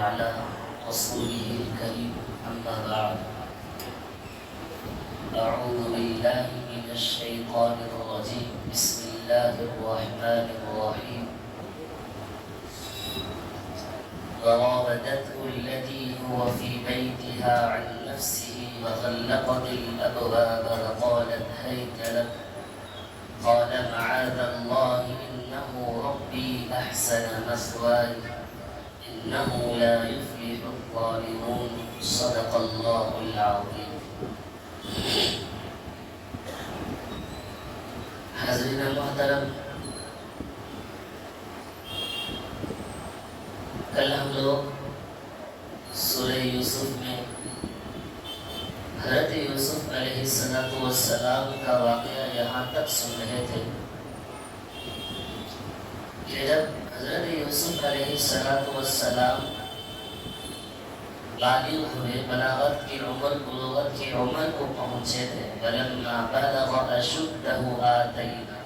وعلى رسوله الكريم أما بعد أعوذ بالله من الشيطان الرجيم بسم الله الرحمن الرحيم وراودته التي هو في بيتها عن نفسه وغلقت الأبواب وقالت هيت لك قال معاذ الله إنه ربي أحسن مثواي إنه لا يفلح الظالمون صدق الله العظيم. حاضرین محترم، کل ہم لوگ سورہ یوسف میں حضرت یوسف علیہ السلام کا واقعہ یہاں تک سن رہے تھے کہ جب حضرت یوسف علیہ السلام بالغ ہوئے، بلاغت کی عمر، بلوغت کی عمر کو پہنچے تھے، وَلَمَّا بَلَغَ أَشُدَّهُ آتَيْنَا،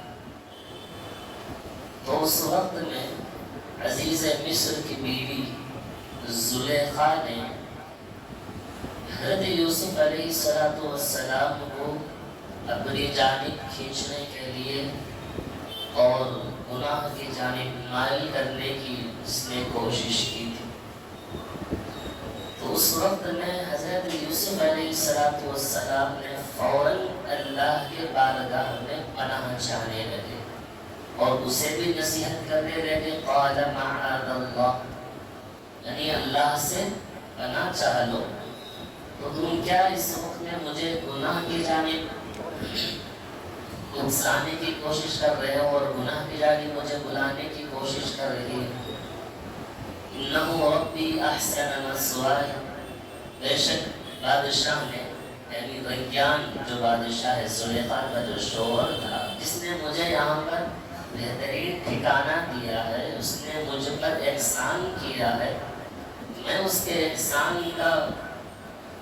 تو اس وقت میں عزیز مصر کی بیوی زلیخا نے حضرت یوسف علیہ السلام کو اپنی جانب کھینچنے کے لیے اور گناہ کی جانب مائل کرنے کی اس نے کوشش کی تھی. تو اس وقت میں حضرت یوسف علیہ السلام نے فوراً اللہ کے بارگاہ میں پناہ چاہنے لگے اور اسے بھی نصیحت کرنے لگے، قال معاذ اللہ، یعنی اللہ سے پناہ چاہ لو. تو تم کیا اس وقت میں مجھے گناہ کی جانب اکسانے کی کوشش کر رہے ہو اور گناہ کی جانب مجھے بلانے کی کوشش کر رہی ہے؟ انہ ربی احسن مثواي، بے شک بادشاہ نے، یعنی ریان جو بادشاہ ہے، زلیخا کا جو شوہر تھا، جس نے مجھے یہاں پر بہترین ٹھکانہ دیا ہے، اس نے مجھ پر احسان کیا ہے، میں اس کے احسان کا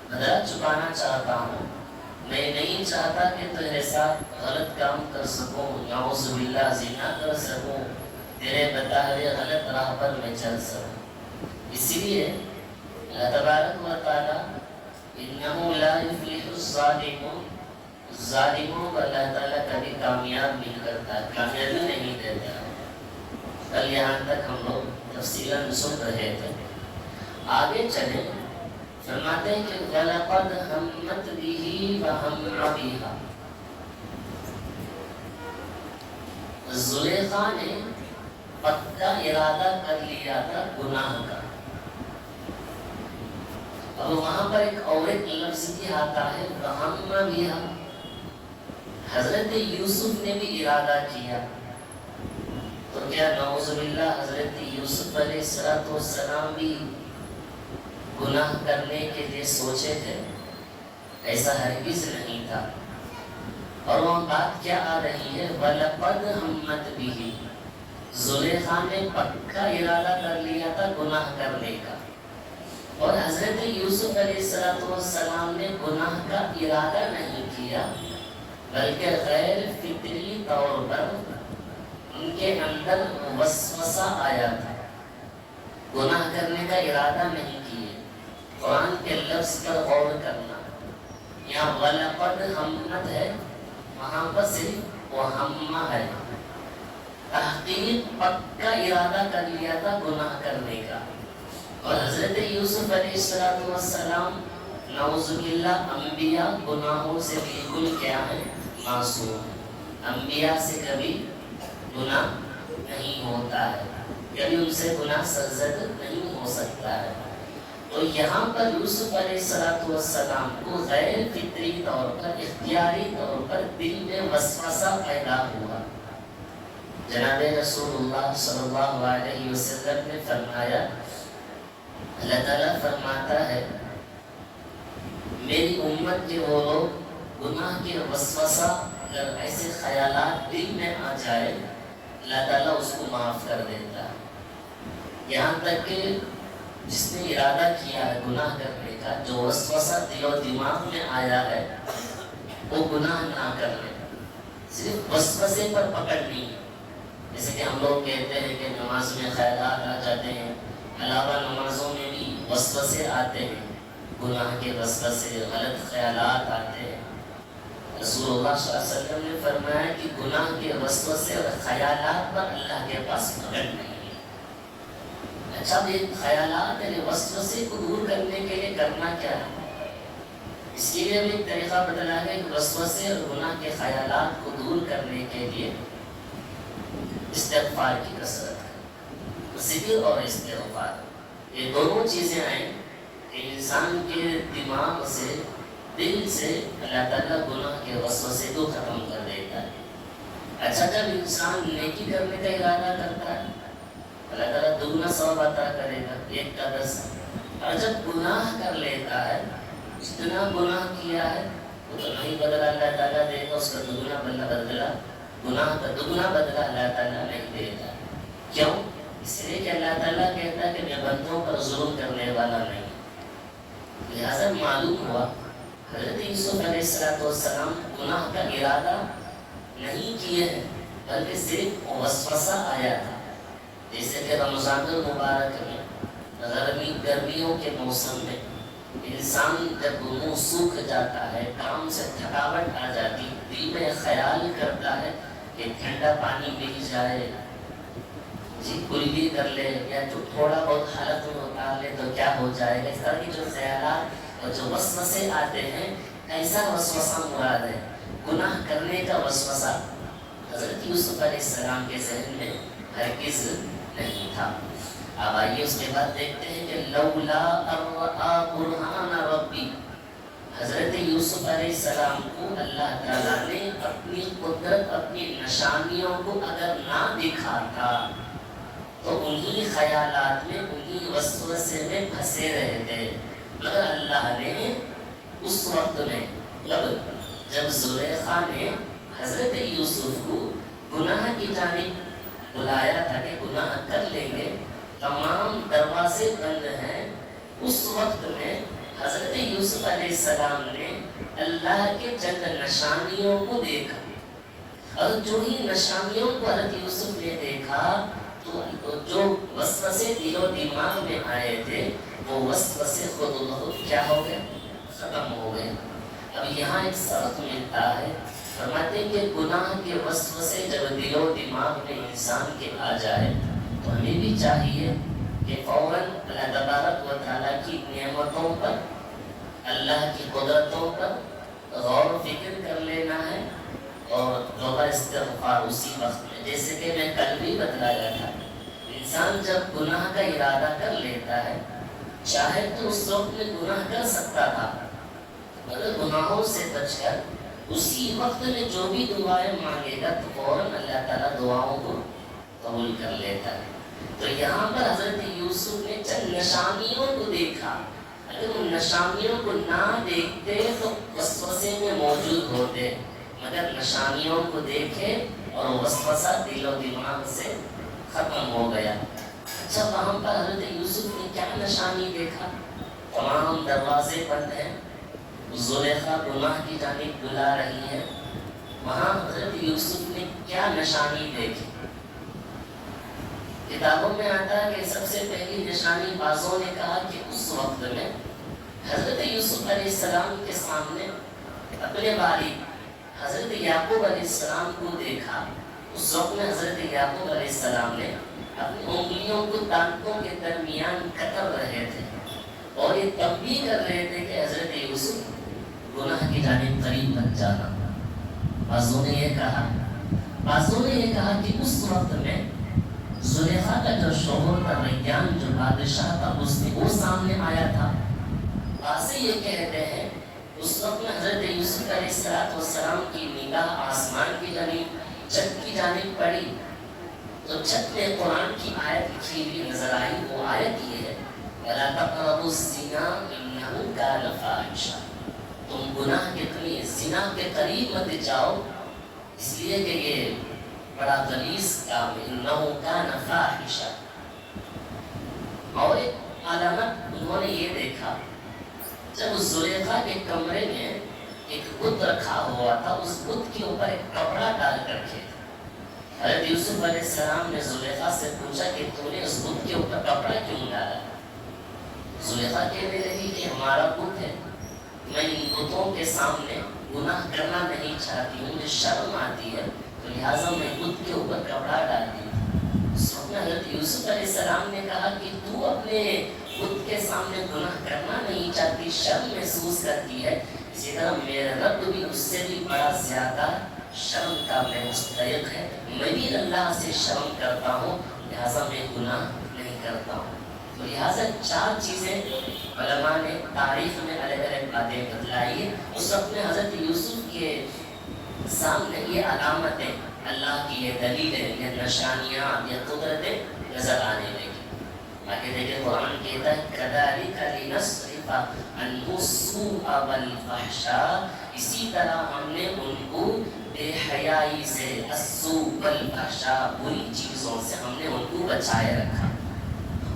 بدلہ چکانا چاہتا ہوں. میں نہیں چاہتا کہ تیرے ساتھ غلط کام کر سکوں، نعوذ باللہ زنا کر سکوں، تیرے بتائے غلط راہ پر میں چل سکوں. اسی لیے اللہ تبارک و تعالی انہ لا یفلح الظالمون، ظالموں کو اللہ تعالیٰ کبھی کامیاب نہیں کرتا، کامیابی نہیں دیتا. کل یہاں تک ہم لوگ تفصیلاً سن رہے تھے. آگے چلیں، فرماتے ہیں کہ وَلَقَدْ هَمَّتْ بِهِ وَهَمَّ بِهَا، زلیخا نے پکا ارادہ کر لیا تھا گناہ کا. اب وہاں پر ایک اور ایک لفظ بھی آتا ہے وَهَمَّ بِهَا، حضرت یوسف نے بھی ارادہ کیا. تو کیا نعوذ باللہ حضرت یوسف علیہ السلام بھی گناہ کرنے کے لیے سوچے تھے؟ ایسا ہرگز نہیں تھا. اور وہ بات کیا آ رہی ہے؟ وَلَقَدْ هَمَّتْ بِهِ، زلیخا نے پکا ارادہ کر لیا تھا گناہ کرنے کا. اور حضرت یوسف علیہ السلام نے گناہ کا ارادہ نہیں کیا، بلکہ غیر فطری طور پر ان کے اندر وسوسہ آیا تھا. گناہ کرنے کا ارادہ نہیں کیے. قرآن کے لفظ پر غور کرنا، یہاں وَلَقَدْ هَمَّتْ ہے، وہاں پر صرف وَهَمَّ ہے. تحقیق پکا ارادہ کر لیا تھا گناہ کرنے کا. اور حضرت یوسف علیہ السلام نعوذ باللہ انبیاء گناہوں سے بالکل کیا ہے؟ معصوم. انبیاء سے کبھی گناہ نہیں ہوتا ہے، کبھی ان سے گناہ سرزد نہیں ہو سکتا ہے. تو یہاں پر یوسف علیہ السلام کو غیر فطری طور پر، اختیاری طور پر دل میں وسوسہ پیدا ہوا. جناب رسول اللہ صلی اللہ علیہ وسلم نے فرمایا، اللہ تعالیٰ فرماتا ہے میری امت کے وہ لوگ گناہ کے وسوسہ، اگر ایسے خیالات دل میں آ جائے، اللہ تعالیٰ اس کو معاف کر دیتا ہے. یہاں تک کہ جس نے ارادہ کیا ہے گناہ کرنے کا، جو وسوسہ دل و دماغ میں آیا ہے، وہ گناہ نہ کر لے، صرف وسوسے پر پکڑ نہیں. جیسے کہ ہم لوگ کہتے ہیں کہ نماز میں خیالات آ جاتے ہیں، علاوہ نمازوں میں بھی وسوسے آتے ہیں، گناہ کے وسوسے، غلط خیالات آتے ہیں۔ رسول اللہ صلی اللہ علیہ وسلم نے فرمایا کہ گناہ کے وسوسے اور خیالات پر اللہ کے پاس پکڑ نہیں ہے۔ اچھا، یہ خیالات یعنی وسوسے کو دور کرنے کے لیے کرنا کیا ہے؟ اس کے لیے ہمیں ایک طریقہ بتلا ہے کہ وسوسے اور گناہ کے خیالات کو دور کرنے کے لیے استغفار کی کثرت ہے۔ ذکر اور استغفار، یہ دونوں چیزیں آئیں کہ انسان کے دماغ سے، دل سے اللہ تعالیٰ گناہ کے وسوسے کو ختم کر دیتا ہے۔ اچھا، جب انسان نیکی کرنے کا ارادہ کرتا ہے اللہ تعالیٰ دگنا ثواب عطا کرے گا، 1 کا 10۔ اور جب گناہ کر لیتا ہے، جتنا گناہ کیا ہے وہ تو نہیں بدلا اللہ تعالیٰ دے گا، اس کا دگنا بدلا، گناہ کا دگنا بدلا اللہ تعالیٰ نہیں دے گا۔ کیوں؟ اس لیے کہ اللہ تعالیٰ کہتا ہے کہ میں بندوں پر ظلم کرنے والا نہیں۔ لہٰذا معلوم ہوا حضرت یوسف علیہ السلام گناہ کا ارادہ نہیں کیے ہیں، بلکہ صرف وسوسہ آیا تھا۔ جیسے کہ رمضان المبارک میں گرمیوں کے موسم میں انسان جب منہ سوکھ جاتا ہے، کام سے تھکاوٹ آ جاتی، دل میں خیال کرتا ہے کہ ٹھنڈا پانی مل جائے، جی کلی کر لے، یا جو تھوڑا بہت حالت میں اتار لے تو کیا ہو جائے گا۔ اس طرح کی جو خیالات اور جو وسوسے آتے ہیں، ایسا وسوسہ مراد ہے، گناہ کرنے کا وسوسہ حضرت یوسف علیہ السلام کے ذہن میں ہرگز نہیں تھا۔ اب آئیے اس کے بعد دیکھتے ہیں کہ لولا ارآ برہان ربی، حضرت یوسف علیہ السلام کو اللہ تعالیٰ نے اپنی قدرت، اپنی نشانیوں کو اگر نہ دکھاتا تو انہی خیالات میں، انہی وسوسے میں پھنسے رہتے۔ مگر اللہ نے اس وقت میں جب زلیخا نے حضرت یوسف کو گناہ کی جانب بلایا تھا کہ گناہ کر لیں گے، تمام دروازے بند ہیں، اس وقت میں حضرت یوسف علیہ السلام نے اللہ کے چند نشانیوں کو دیکھا، اور جو ہی نشانیوں کو حضرت یوسف نے دیکھا تو جو وسوسے دل و دماغ میں آئے تھے وہ وسوسے خود بخود کیا ہو گئے؟ ختم ہو گئے۔ اب یہاں ایک سبق ملتا ہے، فرماتے ہیں کہ گناہ کے وسوسے جب دل و دماغ میں انسان کے آ جائے تو ہمیں بھی چاہیے کہ فوراً اللہ تبارک و تعالیٰ کی نعمتوں پر، اللہ کی قدرتوں پر غور و فکر کر لینا ہے، اور توبہ استغفار اسی وقت میں، جیسے کہ میں کل بھی بتلایا تھا، انسان جب گناہ کا ارادہ کر لیتا ہے، چاہے تو اس وقت میں گناہ کر سکتا تھا، مگر گناہوں سے بچ کر اسی وقت میں جو بھی دعائیں مانگے گا تو فوراً اللہ تعالیٰ دعاؤں کو قبول کر لیتا ہے۔ تو یہاں پر حضرت یوسف نے چند نشانیوں کو دیکھا، اگر ان نشانیوں کو نہ دیکھتے تو وسوسے میں موجود ہوتے، مگر نشانیوں کو دیکھے اور وسوسہ دل و دماغ سے ختم ہو گیا۔ اچھا، وہاں پر حضرت یوسف نے کیا نشانی دیکھا؟ تمام دروازے بند ہیں، زلیخا گناہ کی جانب بلا رہی ہے، وہاں حضرت یوسف نے کیا نشانی دیکھی؟ کتابوں میں آتا ہے کہ سب سے پہلی نشانی بعضوں نے کہا کہ اس وقت میں حضرت یوسف علیہ السلام کے سامنے اپنے والد حضرت یعقوب علیہ السلام کو دیکھا۔ اس وقت میں حضرت یعقوب علیہ السلام نے اپنی انگلیوں کو دانتوں کے درمیان کتر رہے تھے، اور یہ تنبیہ کر رہے تھے کہ حضرت یوسف گناہ کی جانب قریب مت جانا۔ بعضوں نے یہ کہا کہ اس وقت میں زلیخا کا جو شوہر تھا، ریان جو بادشاہ تھا، اس نے وہ سامنے آیا تھا۔ بعض یہ کہتے ہیں اس وقت میں حضرت یوسف علیہ السلام کی نگاہ آسمان کی جانب، چھت کی جانب پڑی، تو چھت میں قرآن کی آیت لکھی ہوئی نظر آئی۔ وہ آیت یہ ہے، وَلَا تَقْرَبُوا الزِّنَا إِنَّهُ كَانَ فَاحِشًا، تم گناہ کے زنا کے قریب مت جاؤ، اس لیے کہ یہ بڑا غلیظ کام ہے، إِنَّهُ كَانَ فَاحِشًا۔ اور ایک علامت انہوں نے یہ دیکھا، جب زلیخا کے کمرے میں ایک بت رکھا ہوا تھا، اس بت کے اوپر ایک کپڑا ڈال کر کے حضرت یوسف علیہ السلام نے زلیخا سے پوچھا کہ تو نے اس بت کے اوپر کپڑا کیوں ڈالا؟ زلیخا کہنے لگی کہ ہمارا بت ہے، میں ان بتوں کے سامنے گناہ کرنا نہیں چاہتی ہوں، مجھے شرم آتی ہے، تو لہٰذا میں بت کے اوپر کپڑا ڈالتی ہوں۔ اس وقت حضرت یوسف علیہ السلام نے کہا کہ تو اپنے بت کے سامنے گناہ کرنا نہیں چاہتی، شرم محسوس کرتی ہے، اسی طرح میرے رب بھی اس سے بھی بڑا زیادہ شرم کا میں مستحق ہے، میں بھی اللہ سے شرم کرتا ہوں، لہٰذا میں گناہ نہیں کرتا ہوں۔ تو لہٰذا 4 چیزیں علماء نے تاریخ میں الگ الگ باتیں بتلائی ہیں۔ اس وقت میں حضرت یوسف کے سامنے یہ علامتیں، اللہ کی یہ دلیلیں، یہ نشانیاں، یہ قدرتیں نظر آنے لگی۔ آگے دیکھیں قرآن کہتا ہے كَذَلِكَ لِنَصْرِفَ عَنْهُ السُّوءَ وَالْفَحْشَاءَ، اسی طرح ہم نے ان کو بے حیائی سے، السوء والفحشاء، بری چیزوں سے ہم نے ان کو بچائے رکھا۔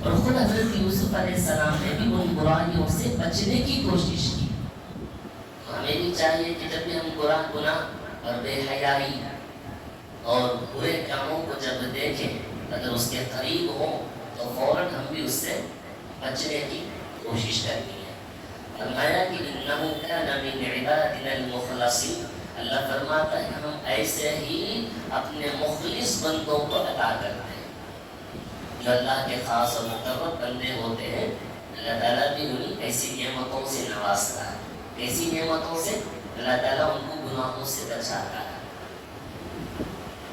اور خود حضرت یوسف علیہ السلام نے بھی ان برائیوں سے بچنے کی کوشش کی۔ ہمیں بھی چاہیے کہ جب بھی ہم گناہ اور بے حیائی اور برے کاموں کو جب دیکھیں، اگر اس کے قریب ہوں تو فوراً ہم بھی اس سے بچنے کی کوشش کرنی ہے۔ فرمایا کہ إِنَّهُ كَانَ مِنْ عِبَادِنَا الْمُخْلَصِينَ، اللہ فرماتا ہے کہ ہم ایسے ہی اپنے مخلص بندوں کو عطا کرتے ہیں۔ جو اللہ کے خاص اور مقرب بندے ہوتے ہیں، اللہ تعالیٰ بھی انہیں ایسی نعمتوں سے نوازتا ہے، ایسی نعمتوں سے اللہ تعالیٰ ان کو گناہوں سے بچاتا ہے۔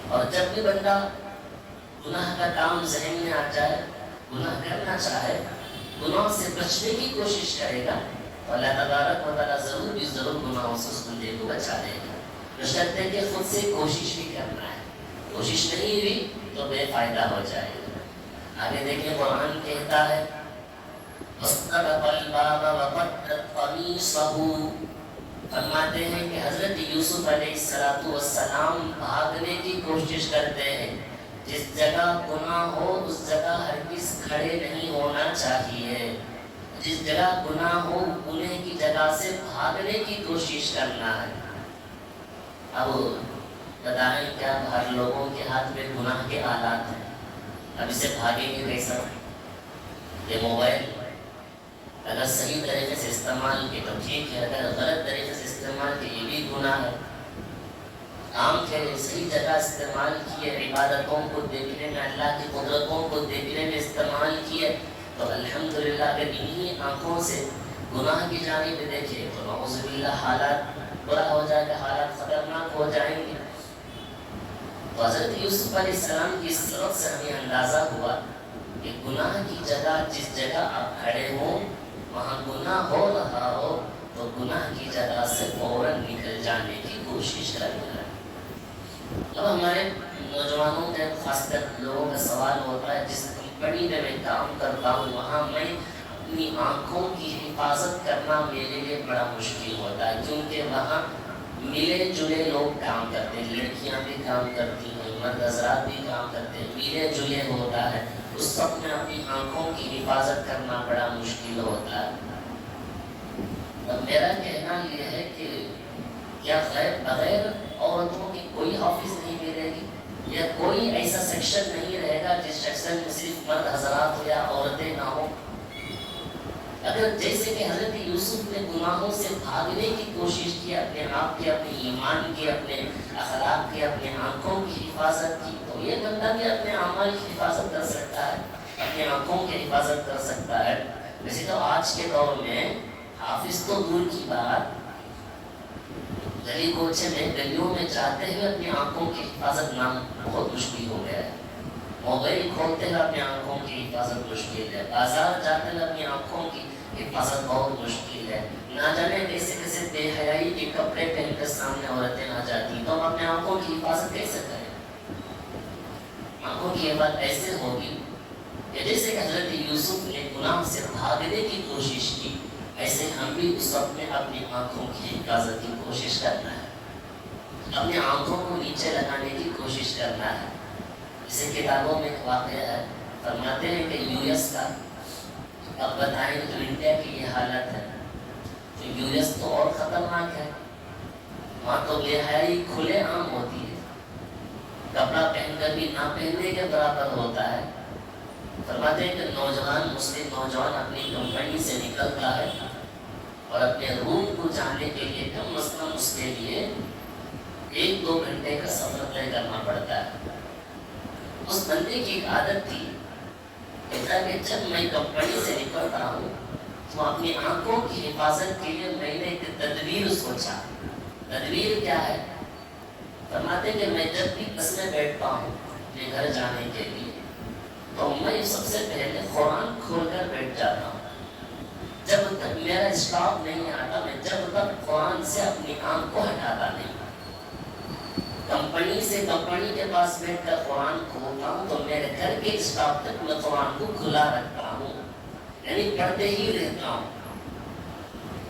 اور جب بھی بندہ گناہ کا کام ذہن میں آ جائے، گناہ کرنا چاہے، گناہ سے بچنے کی کوشش کرے گا تو اللہ تبارک و تعالیٰ ضرور بھی ضرور گناہوں سے اس بندے کو بچا دے گا۔ بشرط ہے کہ خود سے کوشش بھی کرنا ہے، کوشش نہیں ہوئی تو بے فائدہ ہو جائے گا۔ آگے دیکھیں قرآن کہتا ہے فَاسْتَبَقَ الْبَابَ وَقَدَّتْ قَمِيصَهُ، فرماتے ہیں کہ حضرت یوسف علیہ السلام بھاگنے کی کوشش کرتے ہیں۔ جس جگہ گناہ ہو اس جگہ ہرگز کھڑے نہیں ہونا چاہیے، جس جگہ گناہ ہو گناہ کی جگہ سے بھاگنے کی کوشش کرنا ہے۔ اب بتائیں کیا ہر لوگوں کے ہاتھ میں گناہ کے آلات ہیں، اب اسے بھاگیں گے کیسا؟ یہ موبائل اگر صحیح طریقے سے استعمال کیے تو ٹھیک ہے، اگر غلط طریقے سے استعمال کیے یہ بھی گناہ ہے۔ کام کے صحیح جگہ استعمال کیے، عبادتوں کو دیکھنے میں، اللہ کی قدرتوں کو دیکھنے میں استعمال کیے تو الحمدللہ اگر انہی آنکھوں سے گناہ کی جانب دیکھے تو نعوذ باللہ حالات برا ہو جائے گا، حالات خطرناک ہو جائیں گے۔ تو حضرت یوسف علیہ السلام کی صورت سے ہمیں اندازہ ہوا کہ گناہ کی جگہ جس جگہ آپ کھڑے ہوں وہاں گناہ ہو رہا ہو تو گناہ کی جگہ سے فوراً نکل جانے کی کوشش کرنا ہے۔ اب ہمارے نوجوانوں کے خاص کر لوگوں کا سوال ہوتا ہے جس کمپنی میں میں کام کرتا ہوں وہاں میں اپنی آنکھوں کی حفاظت کرنا میرے لیے بڑا مشکل ہوتا ہے، کیونکہ وہاں ملے جلے لوگ کام کرتے ہیں، لڑکیاں بھی کام کرتی ہیں، مرد حضرات بھی کام کرتے ہیں، ملے جلے ہوتا ہے، اس وقت میں اپنی آنکھوں کی حفاظت کرنا بڑا مشکل ہوتا ہے۔ اب میرا کہنا یہ ہے کہ کیا بغیر عورتوں کی کوئی آفس نہیں ملے گی یا کوئی ایسا سیکشن نہیں رہے گا جس سیکشن میں صرف مرد حضرات ہو یا عورتیں نہ ہوں؟ اگر جیسے کہ حضرت یوسف نے گناہوں سے بھاگنے کی کوشش کی، اپنے آپ کی، اپنے ایمان کی، اپنے اخلاق کی، اپنے آنکھوں کی حفاظت کی، تو یہ بندہ بھی اپنے اعمال کی حفاظت کر سکتا ہے، اپنے آنکھوں کی حفاظت کر سکتا ہے۔ ویسے تو آج کے دور میں حافظ تو دور کی بات، گلی کوچے میں گلیوں میں جاتے ہوئے اپنی آنکھوں کی حفاظت نہ بہت مشکل ہو گیا ہے، موبائل کھولتے ہوئے اپنی آنکھوں کی حفاظت مشکل ہے، بازار جاتے ہوئے اپنی آنکھوں کی حفاظت بہت مشکل ہے، نہ جانے کیسے کیسے بے حیائی کے کپڑے پہن کر سامنے عورتیں آ جاتی ہیں، تو ہم اپنے آنکھوں کی حفاظت کیسے کریں؟ آنکھوں کی حفاظت ایسے ہوگی کہ جیسے کہ حضرت یوسف نے گناہ سے بھاگنے کی کوشش کی، ایسے ہم بھی اس وقت میں اپنی آنکھوں کی حفاظت کی کوشش کرنا ہے، اپنی آنکھوں کو نیچے لگانے کی کوشش کرنا ہے۔ اسے کتابوں میں ایک واقعہ ہے، فرماتے ہیں کہ یو ایس کا، اب بتائیں جو انڈیا کی یہ حالت ہے، تو یو ایس تو اور خطرناک ہے، وہاں تو بے حیائی کھلے عام ہوتی ہے، کپڑا پہن کر بھی نہ پہننے کے برابر ہوتا ہے. فرماتے ہیں کہ نوجوان مسلم نوجوان اپنی کمپنی سے نکلتا ہے اور اپنے روم کو جانے کے لیے کم از کم اس کے لیے 1-2 گھنٹے کا سفر طے کرنا پڑتا ہے. اس بندے کی ایک عادت تھی کہتا کہ جب میں کمپنی سے نکلتا ہوں تو اپنی آنکھوں کی حفاظت کے لیے میں نے ایک تدبیر سوچا. تدبیر کیا ہے؟ فرماتے کہ میں جب بھی بس میں بیٹھتا ہوں اپنے گھر جانے کے لیے تو میں سب سے پہلے قرآن کھول کر بیٹھ جاتا ہوں. جب تک میرا اسٹاپ نہیں آتا میں جب تک قرآن سے اپنی آنکھ کو ہٹاتا نہیں. کمپنی سے کمپنی کے پاس بیٹھ کر قرآن کھولتا ہوں تو میرے گھر کے اسٹاپ تک میں قرآن کو کھلا رکھتا ہوں، یعنی پڑھتے ہی رہتا ہوں.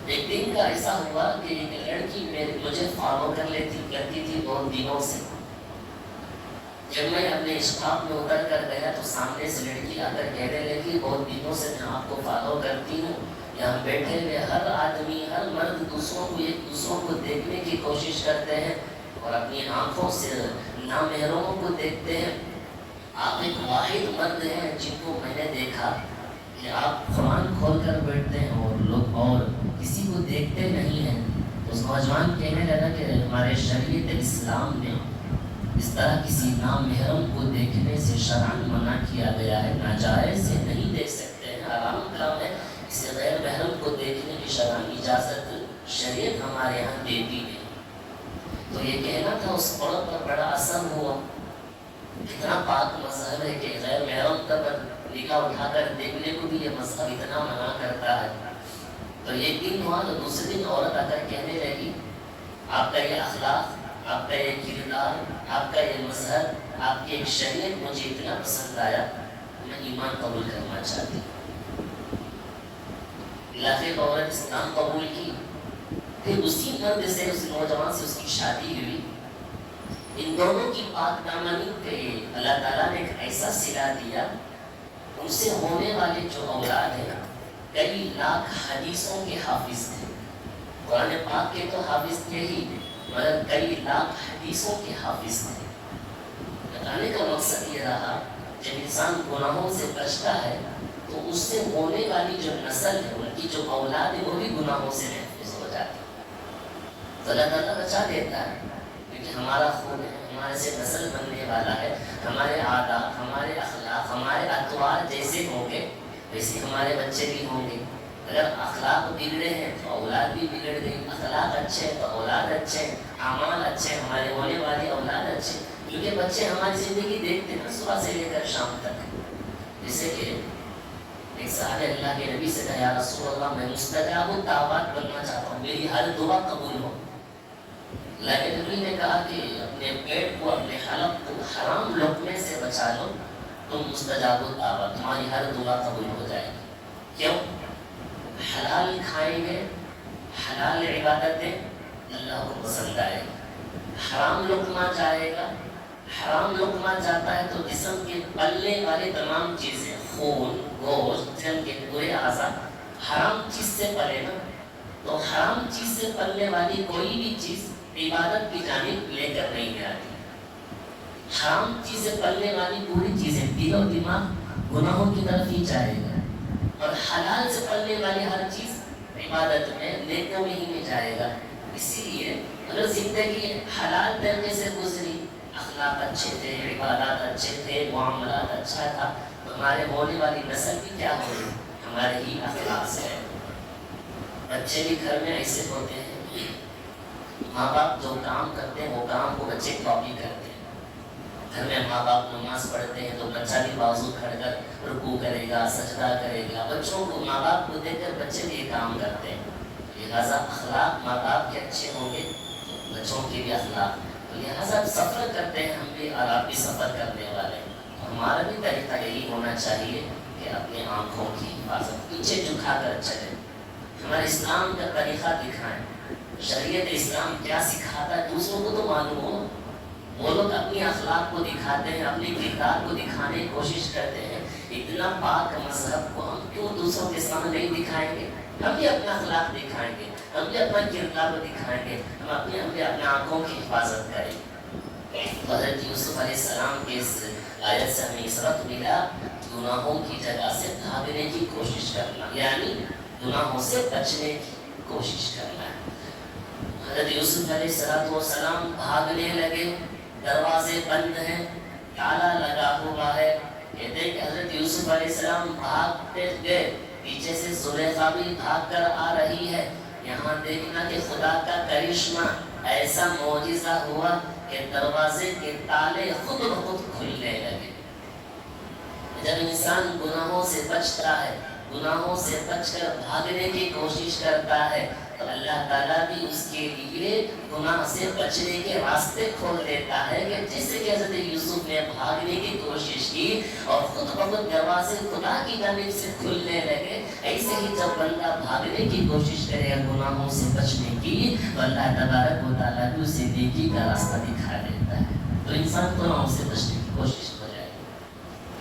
ایک دن کا ایسا ہوا کہ ایک لڑکی مجھے فالو کرتی تھی بہت دنوں سے. جب میں اپنے اسٹاپ میں اتر کر گیا تو سامنے سے لڑکی آ کر کہنے لگی بہت دنوں سے میں آپ کو فالو کرتی ہوں. یہاں بیٹھے ہوئے ہر آدمی ہر مرد دوسروں کو دیکھنے کی کوشش کرتے ہیں اور اپنی آنکھوں سے نامحرموں کو دیکھتے ہیں. آپ ایک واحد مرد ہیں جن کو میں نے دیکھا کہ آپ قرآن کھول کر بیٹھتے ہیں اور کسی کو دیکھتے نہیں ہیں. اس نوجوان کہنے لگا کہ ہمارے شریعت اسلام میں اس طرح کسی نامحرم کو دیکھنے سے شرعاً منع کیا گیا ہے. ناجائز سے نہیں دیکھ سکتے ہیں، حرام کام ہے. کسی غیر محرم کو دیکھنے کی شرعاً اجازت شریعت ہمارے یہاں دیتی ہے. تو یہ کہنا تھا اس عورت پر بڑا اثر ہوا. اتنا پاک مذہب ہے کہ غیر محرم پر نگاہ اٹھا کر دیکھنے کو بھی یہ مذہب اتنا منع کرتا ہے. تو یہ دن ہوا تو دوسرے دن عورت آ کر کہنے لگی آپ کا یہ اخلاق، آپ کا یہ کردار، آپ کا یہ مذہب، آپ کی ایک شریعت مجھے اتنا پسند آیا میں ایمان قبول کرنا چاہتی ہوں. علاقے کا عورت اسلام قبول کی. پھر اسی مرد سے اس نوجوان سے اس کی شادی ہوئی. ان دونوں کی پاک دامنی پہ اللہ تعالیٰ نے ایک ایسا صلہ دیا ان سے ہونے والے جو اولاد ہیں کئی لاکھ حدیثوں کے حافظ تھے. قرآن پاک کے تو حافظ تھے ہی مگر کئی لاکھ حدیثوں کے حافظ تھے. بتانے کا مقصد یہ رہا جب انسان گناہوں سے بچتا ہے تو اس سے ہونے والی جو نسل ہے ان کی جو اولاد ہے وہ بھی گناہوں سے محفوظ ہو جاتی ہے. تو اللہ تعالیٰ بچا دیتا ہے کیونکہ ہمارا خون ہے، ہمارے سے نسل بننے والا ہے. ہمارے عادات، ہمارے اخلاق، ہمارے اطوار جیسے ہوں گے ویسے ہمارے بچے بھی ہوں گے. اگر اخلاق بگڑے ہیں تو اولاد بھی بگڑ گئی. اخلاق اچھے ہیں تو اولاد اچھے ہیں، اعمال اچھے ہیں ہمارے ہونے والی اولاد اچھے. کیونکہ بچے ہماری زندگی دیکھتے ہیں صبح سے لے کر شام تک. جیسے کہ ایک صحابی اللہ کے نبی سے کہا یا رسول اللہ میں مستجاب الدعوات بننا چاہتا ہوں، میری ہر دعا قبول ہو. اللہ کے نبی نے کہا کہ اپنے پیٹ کو اپنے حلق کو حرام لقمے سے بچا لو تم مستجاب الدعوات، تمہاری ہر دعا قبول ہو جائے گی. کیوں؟ حلال کھائیں گے، حلال عبادتیں اللہ کو پسند آئے گی. حرام لقمہ جائے گا، حرام لقمہ جاتا ہے تو جسم کے پلنے والی تمام چیزیں خون، گوشت، جسم کے پورے اعضاء حرام چیز سے پلے نا. تو حرام چیز سے پلنے والی کوئی بھی چیز عبادت کی جانب لے کر نہیں جاتی. حرام چیز سے پلنے والی پوری چیزیں دل و دماغ گناہوں کی طرف ہی جائے گا اور حلال سے پلنے والی ہر چیز عبادت میں نیکیوں میں ہی میں جائے گا. اسی لیے اگر زندگی حلال طریقے سے گزری، اخلاق اچھے تھے، عبادات اچھے تھے، معاملات اچھا تھا تو ہمارے ہونے والی نسل بھی کیا ہوگی ہمارے ہی اخلاق سے ہے. بچے بھی گھر میں ایسے ہوتے ہیں، ماں باپ جو کام کرتے ہیں وہ کام کو بچے کاپی کرتے ہیں. گھر میں ماں باپ نماز پڑھتے ہیں تو بچہ بھی بازو کھڑ کر رکوع کرے گا، سجدہ کرے گا. بچوں کو ماں باپ کو دیکھ کر بچے بھی یہ کام کرتے ہیں. لہٰذا اخلاق ماں باپ کے اچھے ہوں گے تو بچوں کے بھی اخلاق. تو لہٰذا سفر کرتے ہیں ہم بھی اور آپ بھی سفر کرنے والے ہیں. ہمارا بھی طریقہ یہی ہونا چاہیے کہ اپنے آنکھوں کی حفاظت پیچھے جھکا کر چلیں. ہمارے اسلام کا طریقہ دکھائیں. شریعت اسلام کیا سکھاتا ہے دوسروں کو تو معلوم ہو. وہ لوگ اپنی اخلاق کو دکھاتے ہیں، اپنی کردار کو دکھانے کی کوشش کرتے ہیں. اتنا پاک مذہب کو ہم کیوں دوسروں کے سامنے نہیں دکھائیں گے؟ ہم بھی اپنا اخلاق دکھائیں گے، ہم بھی اپنا کردار کو دکھائیں گے، ہم بھی اپنے آنکھوں کی حفاظت کریں گے. حضرت یوسف علیہ السلام کے اس آیت سے ہمیں سبق ملا گناہوں کی جگہ سے بھاگنے کی کوشش کرنا، یعنی گناہوں سے بچنے کی کوشش کرنا ہے۔ حضرت یوسف علیہ السلام بھاگنے لگے، دروازے بند ہیں، تالا لگا ہوا ہے۔ کہتے ہیں کہ حضرت یوسف علیہ السلام بھاگتے گئے، پیچھے سے زلیخا بھی بھاگ کر آ رہی ہے۔ یہاں دیکھنا کہ خدا کا کرشمہ، ایسا معجزہ ہوا کہ دروازے کے تالے خود بخود کھلنے لگے۔ جب انسان گناہوں سے بچتا ہے، گناہوں سے بچ کر بھاگنے کی کوشش کرتا ہے، تو اللہ تعالیٰ بھی اس کے لیے گناہ سے بچنے کے راستے کھول دیتا ہے کہ جس سے کہ حضرت یوسف نے بھاگنے کی کوشش کی اور خود بخود دروازے خدا کی جانب سے کھلنے لگے، ایسے ہی جب بندہ بھاگنے کی کوشش کرے گناہوں سے بچنے کی، تو اللہ تبارک و تعالیٰ بھی اسے نیکی کا راستہ دکھا دیتا ہے، تو انسان گناہوں سے بچنے کی کوشش ہو جائے۔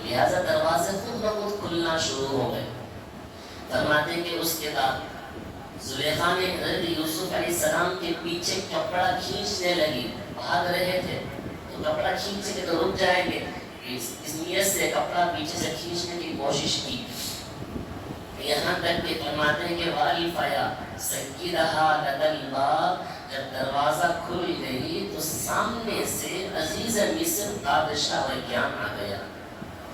لہٰذا دروازے خود بخود کھلنا شروع ہو گئے۔ فرماتے ہیں کہ اس کے بعد زلیخا نے حضرت یوسف علیہ السلام کے پیچھے کپڑا کھینچنے لگی، بھاگ رہے تھے تو کپڑا کھینچ کے تو رک جائیں گے، اس نیت سے کپڑا پیچھے سے کھینچنے کی کوشش کی، یہاں تک کہ فرماتے ہیں کہ والفیا سکیرہا لدى الباب، جب دروازہ کھل گئی تو سامنے سے عزیز مصر بادشاہ ریان آ گیا۔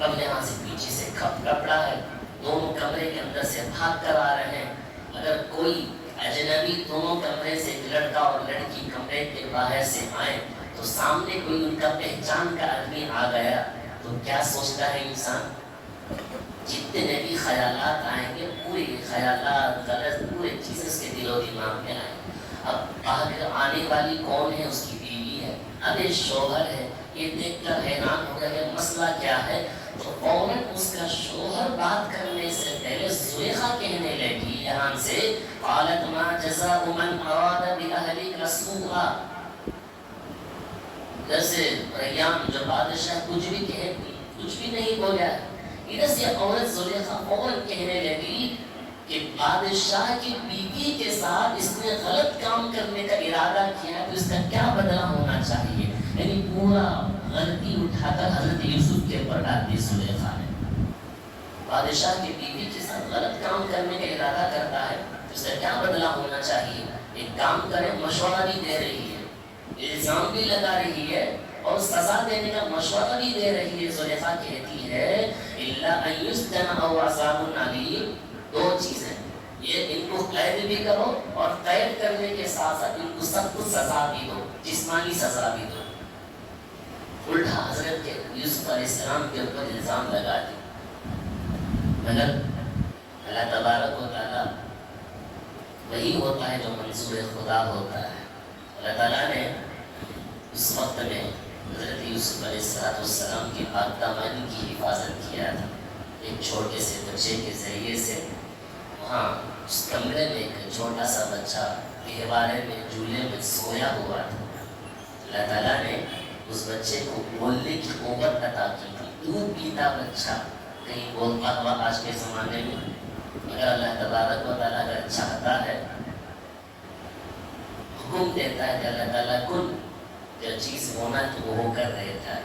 اب یہاں سے پیچھے سے کپڑا ہے، دونوں کمرے کے اندر سے بھاگ کر آ رہے ہیں۔ اگر کوئی اجنبی دونوں کمرے سے، لڑکا اور لڑکی کمرے کے باہر سے آئے تو سامنے کوئی ان کا پہچان کا آدمی آ گیا تو کیا سوچتا ہے انسان؟ جتنے بھی خیالات آئیں گے، پورے خیالات غلط پورے چیزیں اس کے دل و دماغ میں آئیں۔ اب باہر آنے والی کون ہے؟ اس کی بیوی ہے، اب یہ شوہر ہے۔ یہ دیکھ کر حیران ہو گیا کہ مسئلہ کیا ہے، تو فوراً اس کا شوہر بات کرنے سے پہلے زلیخا کہنے لگی یہاں سے قالت ما جزاء من اراد باهلك سوءا، جیسے ریان جو بادشاہ کچھ بھی نہیں بولا، ادھر سے عورت زلیخا فوراً کہنے لگی کہ بادشاہ کی بیوی کے ساتھ اس نے غلط کام کرنے کا ارادہ کیا تو اس کا کیا بدلہ ہونا چاہیے، یعنی پورا غلطی اٹھا کر حضرت یوسف کے اوپر ڈال دی زلیخا نے۔ بادشاہ کی بیوی کے ساتھ غلط کام کرنے کا ارادہ کرتا ہے تو اس کا کیا بدلہ ہونا چاہیے، ایک کام کرے، مشورہ بھی دے رہی ہے، الزام بھی لگا رہی ہے اور سزا دینے کا مشورہ بھی دے رہی ہے۔ زلیخا کہتی ہے الا ان یسجن او عذاب علیم، دو چیزیں، یہ ان کو قید بھی کرو اور قید کرنے کے ساتھ ساتھ ان کو سخت سزا بھی دو، جسمانی سزا بھی دو۔ الٹا حضرت کے یوسف علیہ السلام کے اوپر الزام لگا دی، مگر اللہ تبارک و تعالیٰ وہی ہوتا ہے جو منظور خدا ہوتا ہے۔ اللہ تعالیٰ نے اس وقت میں حضرت یوسف علیہ السلام کی پاک دامانی کی حفاظت کیا تھا، ایک چھوٹے سے بچے کے ذریعے سے۔ وہاں اس کمرے میں ایک چھوٹا سا بچہ گہوارے میں جھولے میں سویا ہوا تھا، اللہ تعالیٰ نے اس بچے کو بولنے کی قوت عطا کی تھی۔ دودھ پیتا بچہ کہیں بولتا ہوا آج کے زمانے میں، مگر اللہ تبارک و تعالیٰ اگر چاہتا ہے حکم دیتا ہے کہ اللہ تعالیٰ کن، جو چیز ہونا تو وہ ہو کر رہتا ہے۔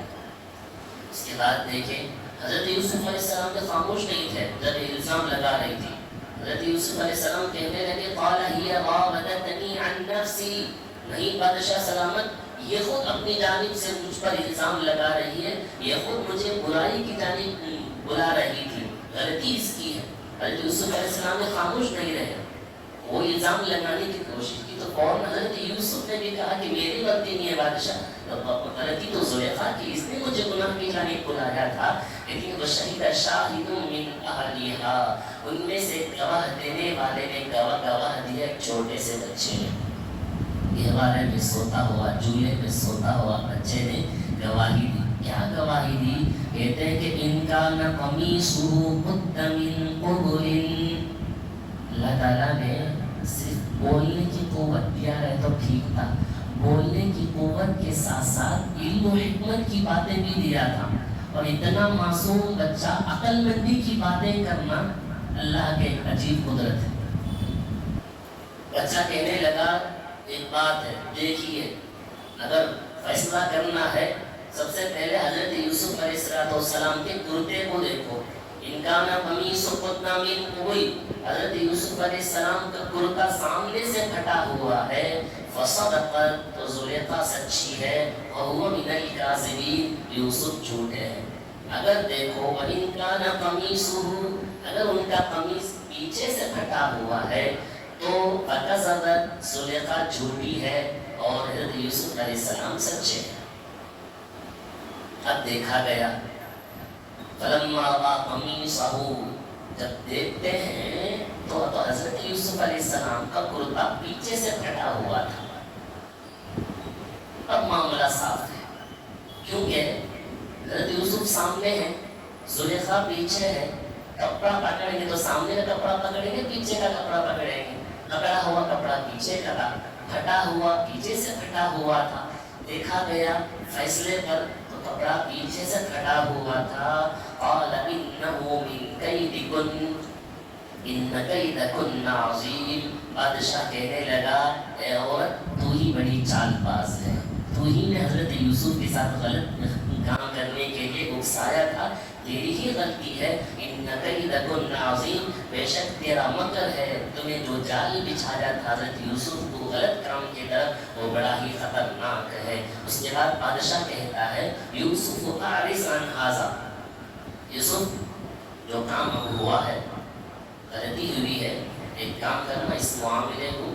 اس کے بعد دیکھیں حضرت یوسف علیہ السلام تو خاموش نہیں تھے جب الزام لگا رہی تھی۔ حضرت یوسف علیہ السلام کہنے لگے قال ہی راودتنی عن نفسی، نہیں بادشاہ سلامت، یہ خود اپنی جانب سے مجھ پر الزام لگا رہی ہے، یہ خود مجھے برائی کی جانب بلا رہی تھی، غلطی اس کی ہے۔ حضرت یوسف علیہ السلام نے خاموش نہیں رہے، وہ الزام لگانے کی کوشش کی تو فوراً حضرت یوسف نے بھی کہا کہ میری غلطی نہیں ہے بادشاہ، غلطی تو زلیخا کی، اس نے مجھے گناہ کی جانب بلایا تھا، لیکن وہ شہید شاہد من اہلیہا، ان میں سے گواہ دینے والے نے گواہ دیا ایک چھوٹے سے بچے نے، گہوارے میں سوتا ہوا، جھولے میں سوتا ہوا بچے نے گواہی دی۔ کیا گواہی دی؟ کہتے ہیں کہ ان کا نہ قمیصہ قد من قبل، اللہ تعالیٰ نے صرف بولنے کی قوت دیا ہے تو ٹھیک تھا، بولنے کی قوت کے ساتھ ساتھ علم و حکمت کی باتیں بھی دیا تھا، اور اتنا معصوم بچہ عقل مندی کی باتیں کرنا اللہ کے عجیب قدرت ہے۔ بچہ کہنے لگا ایک بات ہے، دیکھیے اگر فیصلہ کرنا ہے، سب سے پہلے حضرت یوسف علیہ السلام کے کرتے کو دیکھو. ان کا نام قمیص قد من قبل، حضرت یوسف علیہ السلام کا کرتا سامنے سے پھٹا ہوا ہے. فصدقت، تو زلیخا سچی ہے. وهو من الكاذبین، یوسف جھوٹے ہیں. اگر دیکھو وَإِنْ كَانَ قَمِيصُهُ، اگر ان کا قمیص پیچھے سے پھٹا ہوا ہے تو فَكَذَبَتْ، زلیخا جھوٹی ہے اور حضرت یوسف علیہ السلام سچے ہیں. اب دیکھا گیا فَلَمَّا رَأَىٰ قَمِيصَهُ، جب دیکھتے ہیں تو حضرت یوسف علیہ السلام کا کرتا پیچھے سے پھٹا ہوا تھا. اب معاملہ صاف ہے، کیونکہ حضرت یوسف سامنے ہے، زلیخا پیچھے ہے. کپڑا پکڑیں گے تو سامنے کا کپڑا پکڑیں گے، پیچھے کا کپڑا پکڑیں گے. پکڑا ہوا کپڑا پیچھے کا تھا، پھٹا ہوا پیچھے سے پھٹا ہوا تھا. دیکھا گیا فیصلے پر تو کپڑا پیچھے سے پھٹا ہوا تھا. قال انه من کیدکن ان کیدکن عظیم، بادشاہ کہنے لگا اے عورت تو ہی بڑی چال باز ہے، تو ہی نے حضرت یوسف کے ساتھ غلط کام کرنے کے لیے اکسایا تھا، تیری ہی غلطی ہے. ان کیدکن عظیم، بے شک تیرا مکر ہے، تمہیں جو جال بچھایا تھا حضرت یوسف کو غلط کام کی طرف، وہ بڑا ہی خطرناک ہے. اس کے بعد بادشاہ کہتا ہے یوسف اعرض عن ھذا، یوسف جو کام اب ہوا ہے، غلطی ہوئی ہے، ایک کام کرنا، اس معاملے کو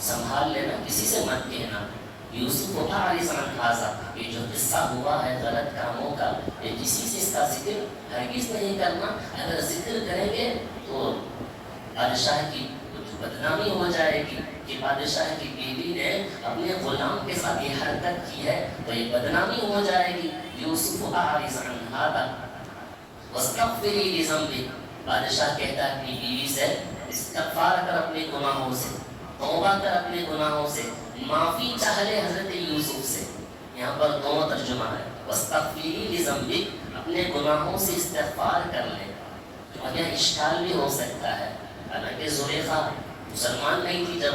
سنبھال لینا، کسی سے مت کہنا. یوسف اعرض عن ھذا، یہ جو قصہ ہوا ہے غلط کاموں کا، یہ کسی سے اس کا ذکر ہرگز نہیں کرنا. اگر ذکر کریں گے تو بادشاہ کی بدنامی ہو جائے گی کہ بادشاہ کی بیوی نے اپنے غلام کے ساتھ یہ حرکت کی ہے، تو یہ بدنامی ہو جائے گی. یوسف اعرض عن ھذا واستغفری لذنبک، بادشاہ کہتا ہے اپنی بیوی سے استغفار کر اپنے گناہوں سے، توبہ کر اپنے گناہوں سے، معافی چاہ لے حضرت یوسف سے. یہاں پر دونوں ترجمہ ہے، وَاسْتَغْفِرِي لِذَنبِكَ، اپنے گناہوں سے استغفار کر لے. اور یہ اشکال بھی ہو سکتا ہے، حالانکہ زلیخا مسلمان نہیں تھی، جب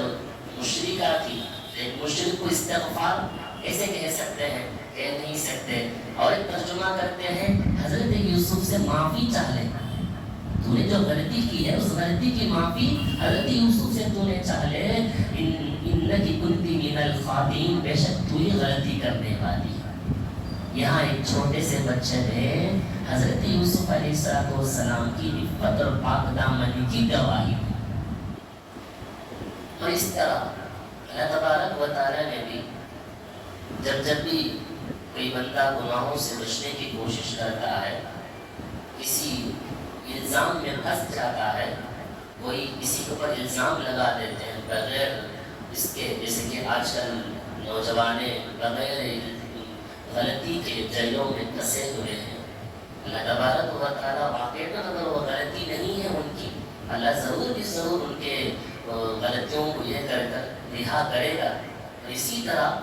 مشرکہ تھی، ایک مشرک کو استغفار کیسے کہہ سکتے ہیں؟ کہہ نہیں سکتے. اور ایک ترجمہ کرتے ہیں حضرت یوسف سے معافی چاہ لے، تو نے جو غلطی کی ہے اس غلطی کی معافی حضرت یوسف سے تو نے چاہ لے. انکی کنتی من الخاطئین، بے شک تو ہی غلطی کرنے والی. یہاں ایک چھوٹے سے بچے نے حضرت یوسف علیہ السلام کی عفت اور پاک دامنی کی گواہی دی. اور اس طرح اللہ تبارک و تعالی نے بھی جب بھی کوئی بندہ گناہوں سے بچنے کی کوشش کرتا ہے، کسی الزام میں پھنس جاتا ہے، کوئی کسی کے اوپر الزام لگا دیتے ہیں بغیر اس کے، جیسے کہ آج کل نوجوانے بغیر غلطی کے جیلوں میں پھنسے ہوئے ہیں. اللہ تبارک و تعالیٰ واقعہ اگر وہ غلطی نہیں ہے ان کی، اللہ ضرور بھی ضرور ان کے غلطیوں کو یہ کر کر رہا کرے گا. اسی طرح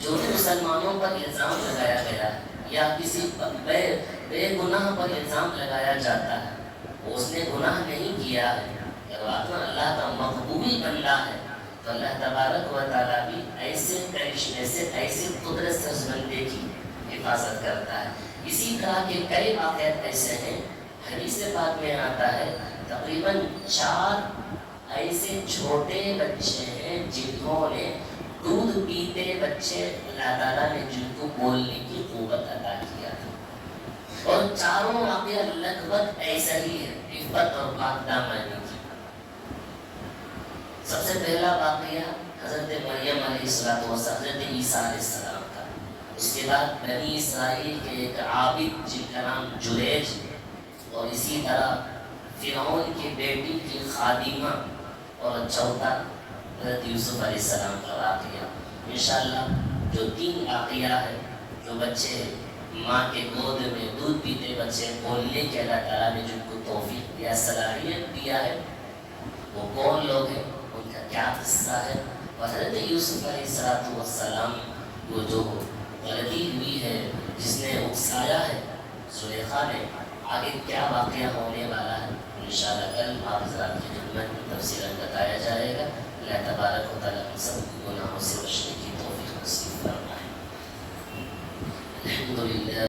جو بھی مسلمانوں پر الزام لگایا گیا ہے یا کسی بے گناہ پر الزام لگایا جاتا ہے، اس نے گناہ نہیں کیا ہے، اگر واقعا اللہ کا محبوبی بندہ ہے تو اللہ تبارک و تعالیٰ بھی ایسے کرشمے سے، ایسے قدرت سے اس بندے کی حفاظت کرتا ہے. اسی طرح کے کئی واقعات ایسے ہیں، حدیث پاک میں آتا ہے تقریباً 4 ایسے چھوٹے بچے ہیں جنہوں نے دودھ پیتے بچے اللہ تعالیٰ نے جن کو بولنے کی قوت عطا کیا تھا. اور چاروں واقعہ لگ بھگ ایسا ہی ہے، عفت اور پاک دامنی کی. سب سے پہلا واقعہ حضرت مریم علیہ السلام و حضرت عیسیٰ علیہ السلام کا. اس کے بعد بنی اسرائیل کے ایک عابد جن کا نام جریج، اور اسی طرح فرعون کی بیٹی کی خادمہ، اور چوتھا حضرت یوسف علیہ السلام کا واقعہ. انشاءاللہ جو 3 واقعہ ہے، جو بچے ماں کے گود میں دودھ پیتے بچے بولنے کے اللہ تعالیٰ نے جن کو توفیق دیا، صلاحیت دیا ہے، وہ کون لوگ ہیں، ان کا کیا قصہ ہے. اور حضرت یوسف علیہ السلام کو جو غلطی ہوئی ہے، جس نے اکسایا ہے زلیخا نے، آگے کیا واقعہ ہونے والا ہے، انشاءاللہ کل آپ حضرات کی خدمت میں تفصیلاً بتایا جائے گا. اللہ تبارک و تعالیٰ ہم سب گناہوں سے بچنے کی توفیق نصیب فرمائے. الحمدللہ.